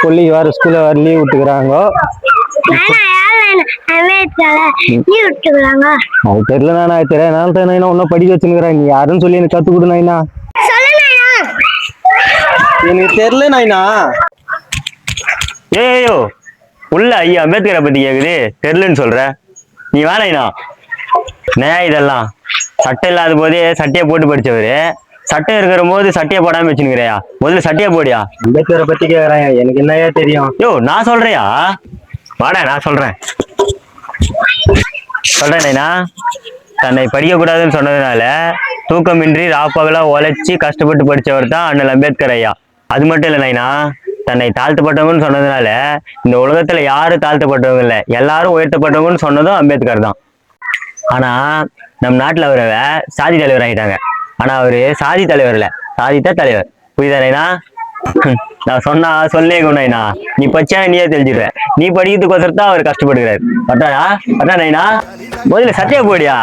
பிள்ளைக்கு வேற ஸ்கூல்ல வேற லீவ் விட்டுக்கிறாங்க. அது தெரியல நானா, தெரியல நானா ஒன்னும் படிக்க வச்சுக்கிறேன். நீ யாருன்னு சொல்லி எனக்கு கத்து கொடு நாயினா. எனக்கு தெரியல நாயினா. ஏயோ உள்ள ஐயா அம்பேத்கரை பத்தி கேக்குது, தெரியலன்னு சொல்ற. நீ வேணா நயா இதெல்லாம் சட்டை இல்லாத போதே சட்டையை போட்டு படிச்சவரு, சட்டை இருக்கிற போது சட்டையை போடாம வச்சுக்கிறியா? முதல்ல சட்டையை போடியா. அம்பேத்கரை பத்தி கேக்குறேன், எனக்கு என்னையா தெரியும்? யோ நான் சொல்றியா? வாடா நான் சொல்றேன் நைனா. தன்னை படிக்க கூடாதுன்னு சொன்னதுனால தூக்கமின்றி ராப்பகலா உழைச்சி கஷ்டப்பட்டு படிச்சவர் தான் அண்ணல் அம்பேத்கர் ஐயா. அது மட்டும் இல்லை நைனா, தன்னை தாழ்த்தப்பட்டவங்கன்னு சொன்னதுனால இந்த உலகத்துல யாரும் தாழ்த்தப்பட்டவங்க இல்லை, எல்லாரும் உயர்த்தப்பட்டவங்கன்னு சொன்னதும் அம்பேத்கர் தான். ஆனா நம் நாட்டுல அவரை சாதி தலைவர் ஆகிட்டாங்க. ஆனா அவரு சாதி தலைவர் இல்ல, சாதித்த தலைவர். புரியுதா நைனா? நான் சொன்னா சொல்லே குணா, நீ பச்சா நீயே தெரிஞ்சிடுற. நீ படிக்கிறதுக்கோசரத்தான் அவர் கஷ்டப்படுகிறாரு. பட்டாடா பட்டா நைனா, முதல்ல சட்டையை போடியா.